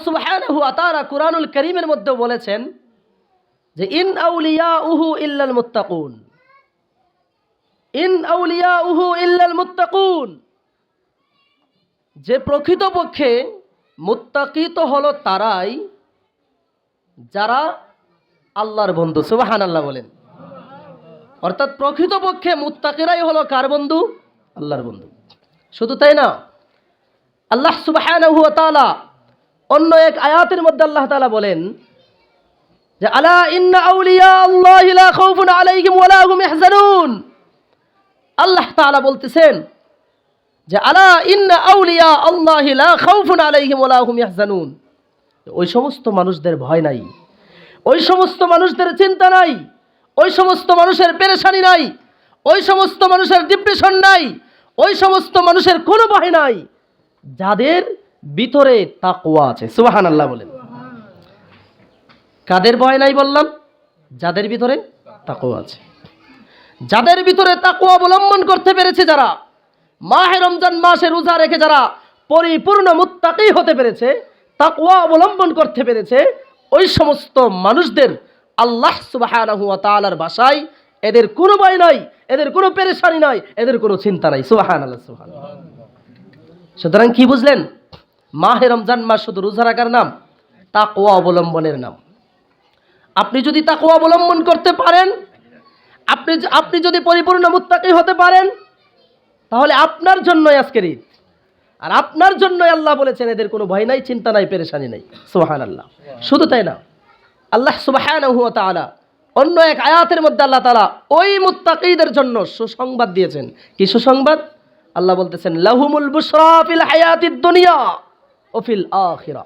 সুবহানাহু ওয়া তাআলা কুরআনুল কারীমের মধ্যে বলেছেন যে ইন আউলিয়াউহু ইল্লাল মুত্তাকুন, ইন আউলিয়াউহু ইল্লাল মুত্তাকুন, যে প্রকৃতপক্ষে মুত্তাকি তো হলো তারাই যারা আল্লাহর বন্ধু। সুবহানাল্লাহ বলেন। অর্থাৎ প্রকৃতপক্ষে মুত্তাকিরাই হলো কার বন্ধু? আল্লাহর বন্ধু। শুধু তাই না, আল্লাহ সুবহানাহু ওয়া তাআলা অন্য এক আয়াতের মধ্যে আল্লাহ তাআলা বলেন যে আলা ইন্না আউলিয়া আল্লাহি লা খাউফুন আলাইহিম ওয়া লা হুম ইয়াহজানুন। আল্লাহ তাআলা বলতেছেন যে আলা ইন্না আউলিয়া আল্লাহি লা খাউফুন আলাইহিম ওয়া লা হুম ইয়াহজানুন, ওই সমস্ত মানুষদের ভয় নাই, ওই সমস্ত মানুষদের চিন্তা নাই, ওই সমস্ত মানুষের পেরেশানি নাই, ওই সমস্ত মানুষের ডিপ্রেশন নাই, ওই সমস্ত মানুষের কোনো ভয় নাই যাদের ভিতরে তাকওয়া আছে। সুবহানাল্লাহ বলেন। কাদের ভয় নাই বললাম? যাদের ভিতরে তাকওয়া আছে, যাদের ভিতরে তাকওয়া অবলম্বন করতে পেরেছে, যারা মাহে রমজান মাসে রোজা রেখে যারা পরিপূর্ণ মুত্তাকি হতে পেরেছে, তাকওয়া অবলম্বন করতে পেরেছে, ওই সমস্ত মানুষদের আল্লাহ সুবহানাহু ওয়া তাআলার ভাষায় এদের কোনো ভয় নাই, এদের কোনো পেরেশানি নাই, এদের কোনো চিন্তা নাই। সুবহানাল্লাহ, সুবহানাল্লাহ। সুতরাং কি বুঝলেন? মাহে রমজান মাস শুধু রোজা রাখার নাম, তাকওয়া অবলম্বনের নাম। আপনি যদি তাকওয়া অবলম্বন করতে পারেন, আপনি যদি পরিপূর্ণ মুত্তাকি হতে পারেন, তাহলে আপনার জন্যই আজকের ঈদ। আর আপনার জন্যই আল্লাহ বলেছেন এদের কোনো ভয় নাই, চিন্তা নাই, পেরেশানি নাই। সুবহানাল্লাহ। শুধু তাই না, আল্লাহ সুবহানাহু ওয়া তাআলা অন্য এক আয়াতের মধ্যে আল্লাহ তাআলা ওই মুত্তাকিদের জন্য সুসংবাদ দিয়েছেন। কি সুসংবাদ? আল্লাহ বলতেছেন লাহুমুল বুশরা ফিল হায়াতিদ দুনিয়া ও ফিল আখিরা।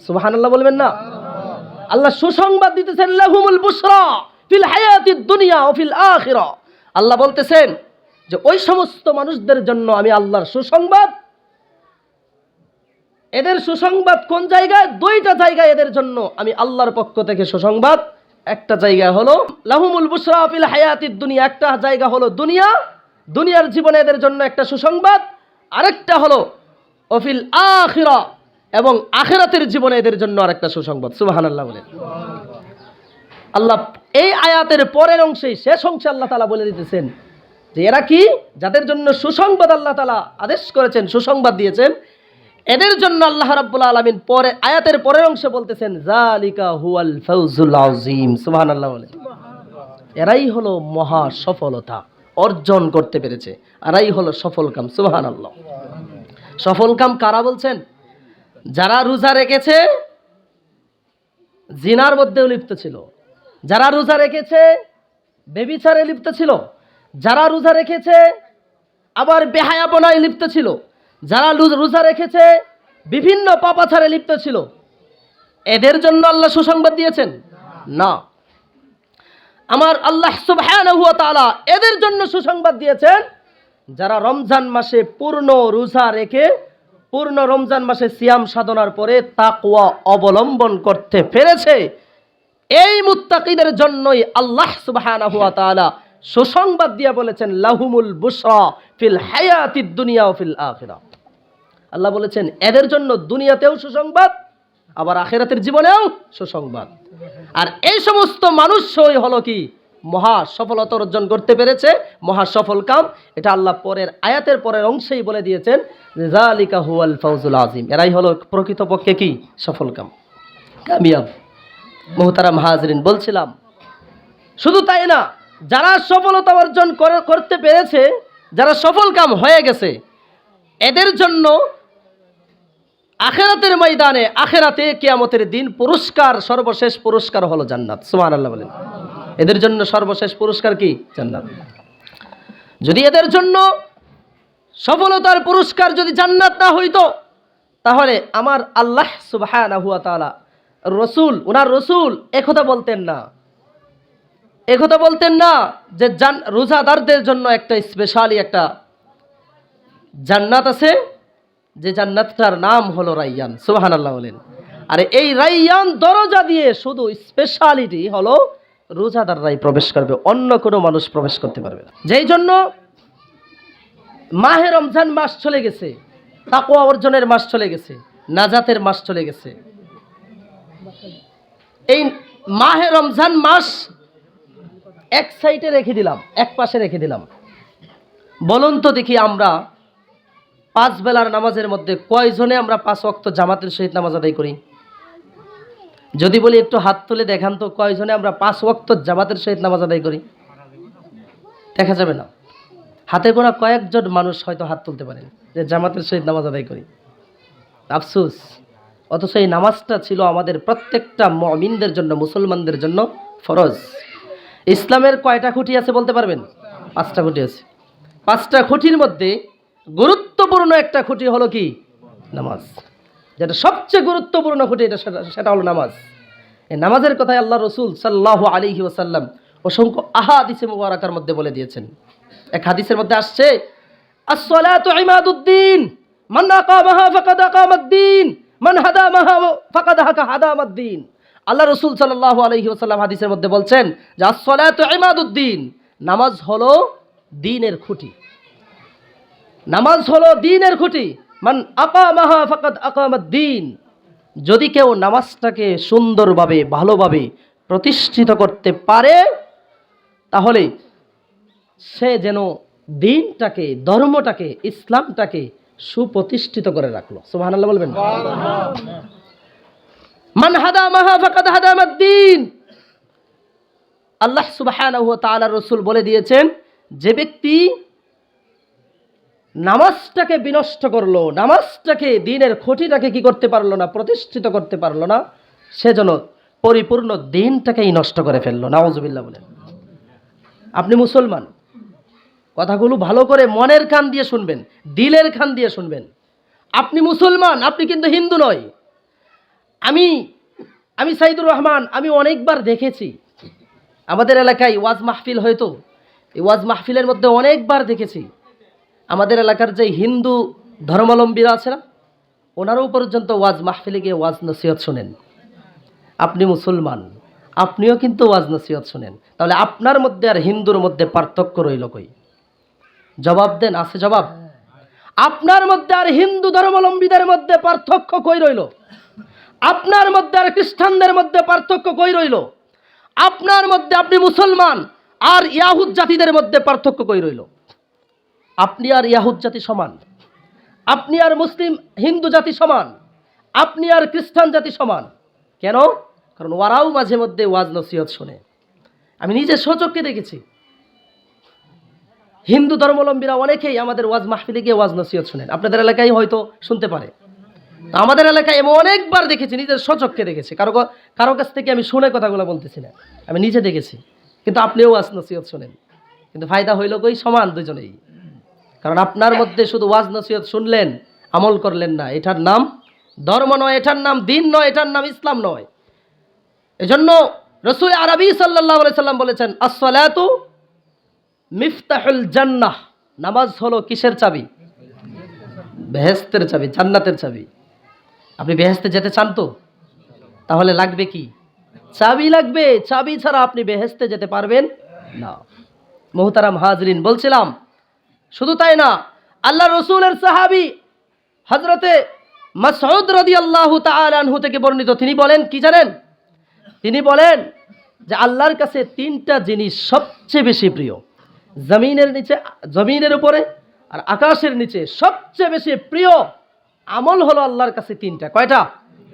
সুবহানাল্লাহ বলবেন না? আল্লাহ সুসংবাদ দিতেছেন লাহুমুল বুশরা ফিল হায়াতিদ দুনিয়া ও ফিল আখিরা। আল্লাহ বলতেছেন যে ওই সমস্ত মানুষদের জন্য আমি আল্লাহর সুসংবাদ। এদের সুসংবাদ কোন জায়গায়? দুইটা জায়গায় এদের জন্য আমি আল্লাহর পক্ষ থেকে সুসংবাদ। একটা জায়গা হলো লাহুমুল বুশরা ফিল হায়াতিদ দুনিয়া, একটা জায়গা হলো দুনিয়া, দুনিয়ার জীবনে এদের জন্য একটা সুসংবাদ। আরেকটা হলো ওফিল আখিরা, এবং আখিরাতের জীবনে এদের জন্য আরেকটা সুসংবাদ। সুবহানাল্লাহ বলেন। আল্লাহ এই আয়াতের পরের অংশে, শেষ অংশে আল্লাহ তাআলা বলে দিতেছেন যে এরা কি, যাদের জন্য সুসংবাদ আল্লাহ তাআলা আদেশ করেছেন, সুসংবাদ দিয়েছেন, এদের জন্য আল্লাহ রাব্বুল আলামিন পরে আয়াতের পরের অংশে বলতেছেন যালিকা হুয়াল ফাউজুল আযীম। সুবহানাল্লাহ বলেন। এরাই হলো মহা সফলতা অর্জন করতে পেরেছে, এরাই হলো সফল কাম। সুবহানাল্লাহ। সফল কাম কারা বলছেন? যারা রোজা রেখেছে, জিনার মধ্যেও লিপ্ত ছিল, যারা রোজা রেখেছে ব্যভিচারে লিপ্ত ছিল, যারা রোজা রেখেছে আবার বেহায়াপনায় লিপ্ত ছিল, যারা রোজা রেখেছে বিভিন্ন পাপাচারে লিপ্ত ছিল, এদের জন্য আল্লাহ সুসংবাদ দিয়েছেন না। আমার আল্লাহ সুবহানাহু ওয়া তাআলা এদের জন্য সুসংবাদ দিয়েছেন যারা রমজান মাসে পূর্ণ রোজা রেখে, পূর্ণ রমজান মাসে সিয়াম সাধনার পরে তাকওয়া অবলম্বন করতে পেরেছে। এই মুত্তাকিদের জন্যই আল্লাহ সুবহানাহু ওয়া তাআলা সুসংবাদ দিয়ে বলেছেন লাহুমুল বুশরা ফিল হায়াতিদ দুনিয়া ও ফিল আখিরা। আল্লাহ বলেছেন এদের জন্য দুনিয়াতেও সুসংবাদ, আবার আখিরাতের জীবনেও সুসংবাদ। আর এই সমস্ত মানুষই হলো কি মহা সফলতা অর্জন করতে পেরেছে, মহা সফল কাম। এটা আল্লাহ পরের আয়াতের পরের অংশেই বলে দিয়েছেন যে যালিকা হুয়াল ফাউজুল আযীম, এরাই হলো প্রকৃতপক্ষে কি সফল কাম, কামিয়াব। মুহতারাম হাজরিন, বলছিলাম শুধু তাই না, যারা সফলতা অর্জন করতে পেরেছে, যারা সফল কাম হয়ে গেছে, এদের জন্য আখিরাতের ময়দানে, আখিরাতে কিয়ামতের দিন পুরস্কার, সর্বশেষ পুরস্কার হলো জান্নাত। সুবহানাল্লাহ বলেন। এদের জন্য সর্বশেষ পুরস্কার কি? জান্নাত। যদি এদের জন্য সফলতার পুরস্কার যদি জান্নাত না হইতো, তাহলে আমার আল্লাহ সুবহানাহু ওয়া তাআলা রসুল, ওনার রসুল একথা বলতেন না, একথা বলতেন না যে রোজাদারদের জন্য একটা স্পেশালি একটা জান্নাত আছে, যে জান্নাতটার নাম হলো রাইয়ান। সুবহানাল্লাহ বলেন। আর এই রাইয়ান দরজা দিয়ে শুধু স্পেশালিটি হলো রোজাদাররাই প্রবেশ করবে, অন্য কোনো মানুষ প্রবেশ করতে পারবে না। যেই জন্য মাহে রমজান মাস চলে গেছে, তাকওয়া অর্জনের মাস চলে গেছে, নাজাতের মাস চলে গেছে, এই মাহে রমজান মাস এক সাইডে রেখে দিলাম, এক পাশে রেখে দিলাম। বলুন তো দেখি, আমরা 5 বেলার নামাজের মধ্যে কয়জনে আমরা 5 ওয়াক্ত জামাতের সহিত নামাজ আদায় করি? যদি বলি একটু হাত তুলে দেখান তো, কয়জনে আমরা 5 ওয়াক্ত জামাতের সহিত নামাজ আদায় করি? দেখা যাবে না। হাতে গোনা কয়েকজন মানুষ হয়তো হাত তুলতে পারেন যে জামাতের সহিত নামাজ আদায় করি। আফসোস, অথচ এই নামাজটা ছিল আমাদের প্রত্যেকটা মুমিনদের জন্য, মুসলমানদের জন্য ফরজ। ইসলামের কয়টা খুঁটি আছে বলতে পারবেন? 5টা খুঁটি আছে। 5টা খুঁটির মধ্যে গুরুত্বপূর্ণ একটা খুঁটি হলো কি? নামাজ। যেটা সবচেয়ে গুরুত্বপূর্ণ খুঁটি সেটা হলো নামাজ। এই নামাজের কথাই আল্লাহ রসুল সাল্লাল্লাহু আলাইহি ওয়াসাল্লাম অসংখ্য আহাদিসে মুবারাকার মধ্যে বলে দিয়েছেন। এক হাদিসের মধ্যে আসছে, আস-সালাতু ইমাদুদ্দিন, মান আকামাহা ফাকাদ আকামাদ্দিন, মান হাদামাহা ফাকাদ হাদামাদ্দিন। আল্লাহ রসুল সাল্লাল্লাহু আলাইহি ওয়াসাল্লাম হাদিসের মধ্যে বলছেন যে আস-সালাতু ইমাদুদ্দিন, নামাজ হলো দ্বীনের খুঁটি। নামাজ হলো দ্বীনের খুঁটি। মান আকামাহা ফাকাদ আকামাদ্দিন, যদি কেউ নামাজটাকে সুন্দরভাবে ভালোভাবে প্রতিষ্ঠিত করতে পারে তাহলে সে যেন দ্বীনটাকে, ধর্মটাকে, ইসলামটাকে সুপ্রতিষ্ঠিত করে রাখলো। সুবহানাল্লাহ বলবেন। মান হাদামাহা ফাকাদ হাদামাদ্দিন, আল্লাহ সুবহানাহু ওয়া তাআলা রাসূল বলে দিয়েছেন, যে ব্যক্তি নামাজটাকে বিনষ্ট করলো, নামাজটাকে, দ্বীনের খুঁটিটাকে কি করতে পারলো না, প্রতিষ্ঠিত করতে পারলো না, সেজন্য পরিপূর্ণ দ্বীনটাকেই নষ্ট করে ফেললো। নাউজুবিল্লাহ বলেন। আপনি মুসলমান, কথাগুলো ভালো করে মনের কান দিয়ে শুনবেন, দিলের কান দিয়ে শুনবেন। আপনি মুসলমান, আপনি কিন্তু হিন্দু নয়। আমি সাইদুর রহমান, আমি অনেকবার দেখেছি আমাদের এলাকায় ওয়াজ মাহফিল, হয়তো এই ওয়াজ মাহফিলের মধ্যে অনেকবার দেখেছি আমাদের এলাকার যে হিন্দু ধর্মাবলম্বীরা আছে না, ওনারাও পর্যন্ত ওয়াজ মাহফিলে গিয়ে ওয়াজ নসিহত শোনেন। আপনি মুসলমান, আপনিও কিন্তু ওয়াজ নসিহত শোনেন, তাহলে আপনার মধ্যে আর হিন্দুর মধ্যে পার্থক্য রইল কই? জবাব দেন, আছে জবাব? আপনার মধ্যে আর হিন্দু ধর্মাবলম্বীদের মধ্যে পার্থক্য কই রইল? আপনার মধ্যে আর খ্রিস্টানদের মধ্যে পার্থক্য কই রইল? আপনার মধ্যে, আপনি মুসলমান, আর ইয়াহুদ জাতিদের মধ্যে পার্থক্য কই রইল? আপনি আর ইয়াহুদ জাতি সমান, আপনি আর মুসলিম হিন্দু জাতি সমান, আপনি আর খ্রিস্টান জাতি সমান। কেন? কারণ ওরাও মাঝে মধ্যে ওয়াজ নসিহত শোনে। আমি নিজে স্বচক্ষে দেখেছি হিন্দু ধর্মাবলম্বীরা অনেকেই আমাদের ওয়াজ মাহফিলে গিয়ে ওয়াজ নসিহত শোনেন। আপনাদের এলাকায় হয়তো শুনতে পারে, আমাদের এলাকায় এমন অনেকবার দেখেছি, নিজের স্বচক্ষে দেখেছি। কারো কাছ থেকে আমি শুনে কথাগুলো বলতেছি না, আমি নিজে দেখেছি। কিন্তু আপনিও ওয়াজ নসিহত শোনেন, কিন্তু ফায়দা হইল কই? সমান দুজনেই। কারণ আপনার মধ্যে শুধু ওয়াজ নসিহত শুনলেন, আমল করলেন না, এটার নাম ধর্ম নয়, এটার নাম দ্বীন নয়, এটার নাম ইসলাম নয়। এজন্য রাসূল আরবী সাল্লাল্লাহু আলাইহি সাল্লাম বলেছেন, আস-সালাতু মিফতাহুল জান্নাহ, নামাজ হলো কিসের চাবি? বেহেশতের চাবি, জান্নাতের চাবি। আপনি বেহেশতে যেতে চান তো? তাহলে লাগবে কি? চাবি লাগবে। চাবি ছাড়া আপনি বেহেশতে যেতে পারবেন না। মুহতারাম হাজরিন, বলছিলাম শুধু তাই না, আল্লাহ রসুলের সাহাবী হযরতে মাসউদ রাদিয়াল্লাহু তাআলা আনহু থেকে বর্ণিত, তিনি বলেন কি জানেন? তিনি বলেন যে আল্লাহর কাছে 3টা জিনিস সবচেয়ে বেশি প্রিয়। জমিনের নিচে, জমিনের উপরে আর আকাশের নিচে সবচেয়ে বেশি প্রিয় আমল হলো আল্লাহর কাছে 3টা। কয়টা?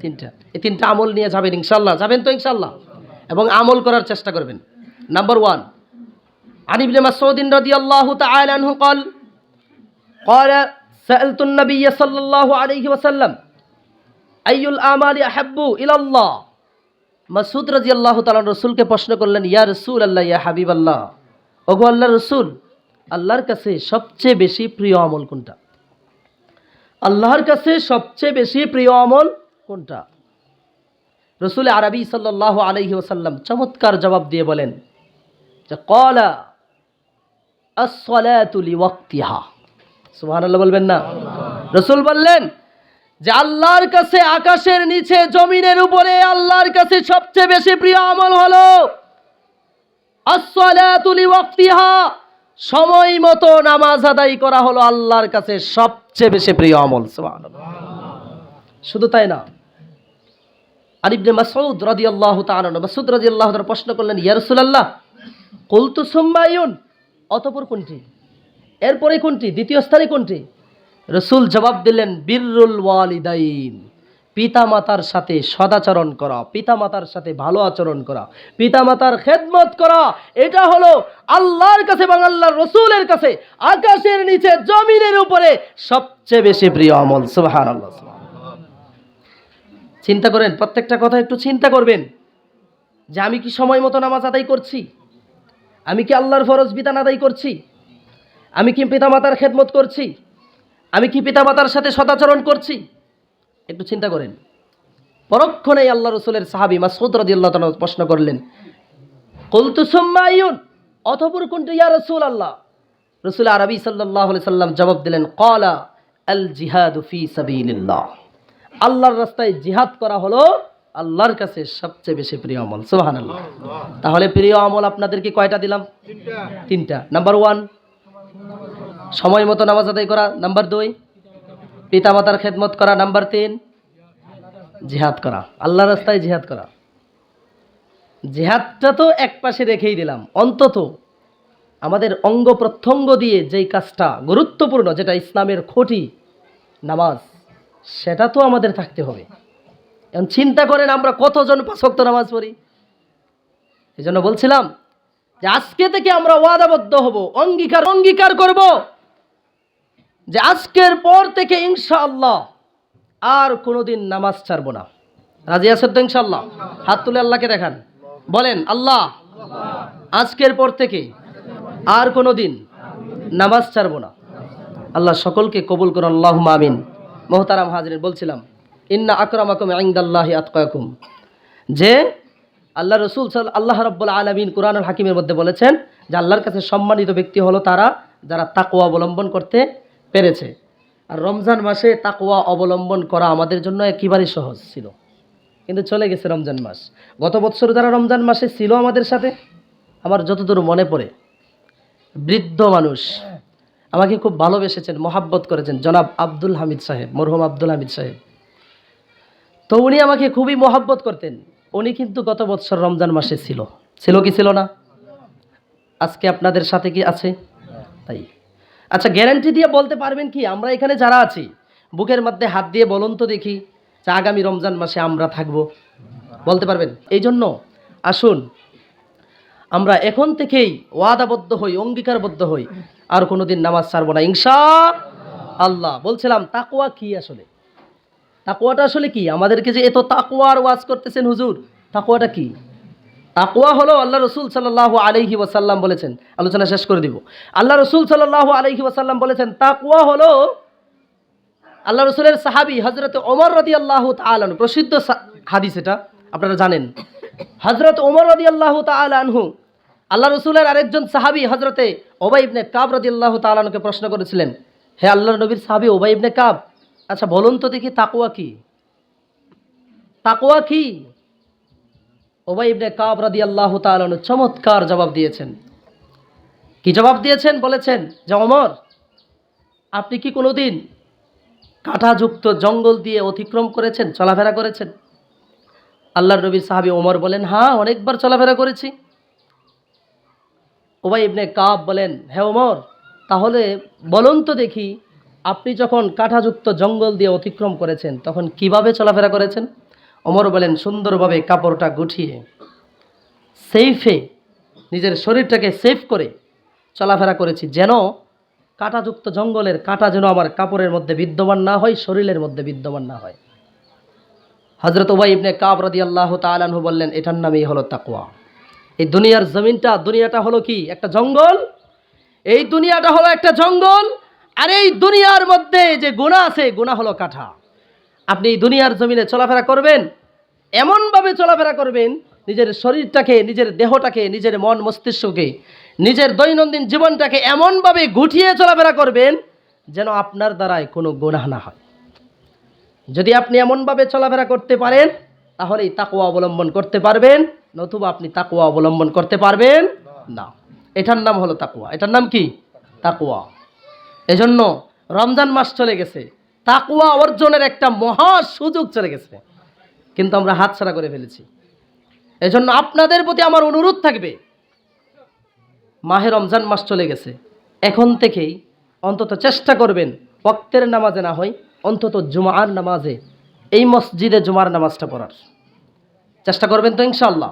3টা। এই 3টা আমল নিয়ে যাবেন ইনশাআল্লাহ। যাবেন তো ইনশাআল্লাহ? এবং আমল করার চেষ্টা করবেন। নাম্বার 1, عن ابن مسعود رضي الله تعالى عنه قال سألت النبي صلى الله عليه وسلم أي الأعمال أحب إلى الله। মাসউদ রাদিয়াল্লাহু তাআলা রাসূলকে প্রশ্ন করলেন, ইয়া রাসূলুল্লাহ, ইয়া হাবিবাল্লাহ, ওগো আল্লাহর রাসূল, আল্লাহর কাছে সবচেয়ে বেশি প্রিয় আমল কোনটা? আল্লাহর কাছে সবচেয়ে বেশি প্রিয় আমল কোনটা? রাসূল আরবী সাল্লাল্লাহু আলাইহি ওয়াসাল্লাম চমৎকার জবাব দিয়ে বলেন যে ক্বালা আস-সালাতু লিওয়াক্তিহা। সুবহানাল্লাহ বলবেন না? রাসূল বললেন যে আল্লাহর কাছে আকাশের নিচে, জমিনের উপরে আল্লাহর কাছে সবচেয়ে বেশি প্রিয় আমল হলো আস-সালাতু লিওয়াক্তিহা, সময় মতো নামাজ আদায় করা হলো আল্লাহর কাছে সবচেয়ে বেশি প্রিয় আমল। সুবহানাল্লাহ। শুধু তাই না, আর ইবনে মাসউদ রাদিয়াল্লাহু তাআলা মাসউদ রাদিয়াল্লাহু তাআলা প্রশ্ন করলেন, ইয়া রাসূলুল্লাহ কুলতু সুম্মা আইয়ুন, অতঃপর কোনটি, এরপরে কোনটি, দ্বিতীয় স্থানে কোনটি? রাসূল জবাব দিলেন, বিররুল ওয়ালিদাইন, পিতামাতার সাথে সদাচরণ করা, পিতামাতার সাথে ভালো আচরণ করা, পিতামাতার খেদমত করা, এটা হলো আল্লাহর কাছে এবং আল্লাহর রাসূলের কাছে আকাশের নিচে জমিনের উপরে সবচেয়ে বেশি প্রিয় আমল। সুবহানাল্লাহ। চিন্তা করেন, প্রত্যেকটা কথা একটু চিন্তা করবেন যে আমি কি সময় মতো নামাজ আদায় করছি, আমি কি আল্লাহর ফরজ বিধান আদায় করছি, আমি কি পিতামাতার খেদমত করছি, আমি কি পিতামাতার সাথে সদাচরণ করছি। একটু চিন্তা করেন। পরক্ষণেই আল্লাহ রসুলের সাহাবী মাসউদ রাদিয়াল্লাহু তাআলা প্রশ্ন করলেন, কুলতু সুম্মা আইয়ুন, অতঃপর কোনটি ইয়া রাসূলুল্লাহ? রাসূল আরবি সাল্লাল্লাহু আলাইহি সাল্লাম জবাব দিলেন, ক্বালা আল জিহাদু ফি সাবিলিল্লাহ, আল্লাহর রাস্তায় জিহাদ করা হলো আল্লাহর কাছে সবচেয়ে বেশি প্রিয় আমল। সুবহানাল্লাহ। তাহলে প্রিয় আমল আপনাদেরকে কয়টা দিলাম? তিনটা। নাম্বার 1 সময় মতো নামাজ আদায় করা, নাম্বার 2 পিতামাতার খেদমত করা, নাম্বার 3 জিহাদ করা, আল্লাহর রাস্তায় জিহাদ করা। জিহাদটা তো এক পাশে রেখেই দিলাম, অন্তত আমাদের অঙ্গ প্রত্যঙ্গ দিয়ে যেই কাজটা গুরুত্বপূর্ণ, যেটা ইসলামের খুঁটি, নামাজ, সেটা তো আমাদের থাকতে হবে। এখন চিন্তা করেন আমরা কতজন 5 ওয়াক্ত নামাজ পড়ি। এই জন্য বলছিলাম যে আজকে থেকে আমরা ওয়াদাবদ্ধ হব, অঙ্গীকার করব যে আজকের পর থেকে ইনশাআল্লাহ আর কোনোদিন নামাজ ছাড়বো না। রাজি আছেন তো ইনশাআল্লাহ? হাত তুলে আল্লাহকে দেখান, বলেন, আল্লাহ আজকের পর থেকে আর কোনোদিন নামাজ ছাড়বো না। আল্লাহ সকলকে কবুল করুন, আল্লাহুম্মা আমিন। মুহতারাম হাজিরিন, বলছিলাম ইন্না আকরামাকুম ইনদাল্লাহি আতকাকুম, যে আল্লাহ রাসূল আল্লাহ রাব্বুল আলামিন কুরআনুল হাকিমের মধ্যে বলেছেন যে আল্লাহর কাছে সম্মানিত ব্যক্তি হলো তারা যারা তাকওয়া অবলম্বন করতে পেরেছে। আর রমজান মাসে তাকওয়া অবলম্বন করা আমাদের জন্য একেবারেই সহজ ছিল, কিন্তু চলে গেছে রমজান মাস। গত বছর যারা রমজান মাসে ছিল আমাদের সাথে, আমার যতদূর মনে পড়ে, বৃদ্ধ মানুষ আমাকে খুব ভালোবেসেছেন, মহাব্বত করেছেন, জনাব আব্দুল হামিদ সাহেব, মরহুম আব্দুল হামিদ সাহেব। তো উনি আমাকে খুবই মহাব্বত করতেন। উনি কিন্তু গত বছর রমজান মাসে ছিল কি ছিল না? আজকে আপনাদের সাথে কি আছে? তাই আচ্ছা, গ্যারান্টি দিয়ে বলতে পারবেন কি, আমরা এখানে যারা আছি বুকের মধ্যে হাত দিয়ে বলুন তো দেখি যে আগামী রমজান মাসে আমরা থাকবো? বলতে পারবেন? এই জন্য আসুন আমরা এখন থেকেই ওয়াদাবদ্ধ হই, অঙ্গীকারবদ্ধ হই, আর কোনোদিন নামাজ ছাড়বো না ইনশাআল্লাহ। বলছিলাম তাকওয়া কি আসলে, তাকওয়াটা আসলে কি? আমাদেরকে যে এত তাকওয়ার ওয়াজ করতেছেন হুজুর, তাকওয়াটা কি? তাকওয়া হলো আল্লাহ রসুল সাল্লাল্লাহু আলাইহি ওয়াসাল্লাম বলেছেন, আলোচনা শেষ করে দিব। আল্লাহ রসুল সাল্লাল্লাহু আলাইহি ওয়াসাল্লাম বলেছেন তাকওয়া হলো, আল্লাহ রসুলের সাহাবী হযরত ওমর রাদিয়াল্লাহু তাআলা আনহু, প্রসিদ্ধ হাদিস, এটা আপনারা জানেন। হযরত ওমর রাদিয়াল্লাহু তাআলা আনহু আল্লাহ রসুলের আরেকজন সাহাবী হযরতে উবাই ইবনে কাব রাদিয়াল্লাহু তাআলা আনহুকে প্রশ্ন করেছিলেন, হে আল্লাহর নবীর সাহাবী উবাই ইবনে কাব, আচ্ছা বলুন তো দেখি তাকওয়া কি? তাকওয়া কি? উবাই ইবনে কাব রাদিয়াল্লাহু তাআলা আনহু চমৎকার জবাব দিয়েছেন। কি জবাব দিয়েছেন? বলেছেন যে ওমর, আপনি কি কোনোদিন কাঁটাযুক্ত জঙ্গল দিয়ে অতিক্রম করেছেন, চলাফেরা করেছেন? আল্লাহর নবীর সাহাবী ওমর বলেন, হ্যাঁ অনেকবার চলাফেরা করেছি। উবাই ইবনে কাব বলেন, হে ওমর, তাহলে বলুন তো দেখি আপনি যখন কাঁটাযুক্ত জঙ্গল দিয়ে অতিক্রম করেছেন তখন কিভাবে চলাফেরা করেছেন? ওমর বলেন, সুন্দরভাবে কাপড়টা গুটিয়ে সেফে, নিজের শরীরটাকে সেফ করে চলাফেরা করেছি, যেন কাঁটাযুক্ত জঙ্গলের কাঁটা যেন আমার কাপড়ের মধ্যে বিদ্যমান না হয়, শরীরের মধ্যে বিদ্যমান না হয়। হযরত উবাই ইবনে কাব রাদিয়াল্লাহু তাআলা আনহু বললেন, এটার নামই হলো তাকওয়া। এই দুনিয়ার জমিনটা, দুনিয়াটা হলো কি? একটা জঙ্গল। এই দুনিয়াটা হলো একটা জঙ্গল, আর এই দুনিয়ার মধ্যে যে গুনাহ আছে, গুনাহ হলো কাঁটা। আপনি এই দুনিয়ার জমিনে চলাফেরা করবেন, এমনভাবে চলাফেরা করবেন, নিজের শরীরটাকে, নিজের দেহটাকে, নিজের মন মস্তিষ্ককে, নিজের দৈনন্দিন জীবনটাকে এমনভাবে গুটিয়ে চলাফেরা করবেন যেন আপনার দ্বারায় কোনো গুনাহ না হয়। যদি আপনি এমনভাবে চলাফেরা করতে পারেন তাহলেই তাকওয়া অবলম্বন করতে পারবেন, নতুবা আপনি তাকওয়া অবলম্বন করতে পারবেন না। এটার নাম হলো তাকওয়া। এটার নাম কি? তাকওয়া। এজন্য রমজান মাস চলে গেছে, তাকওয়া অর্জনের একটা মহা সুযোগ চলে গেছে। কিন্তু আমরা হাতছাড়া করে ফেলেছি। এজন্য আপনাদের প্রতি আমার অনুরোধ থাকবে, মাহে রমজান মাস চলে গেছে, এখন থেকেই অন্তত চেষ্টা করবেন ওয়াক্তের নামাজে না হয় অন্তত জুমার নামাজে, এই মসজিদে জুমার নামাজটা পড়ার চেষ্টা করবেন তো ইনশাআল্লাহ।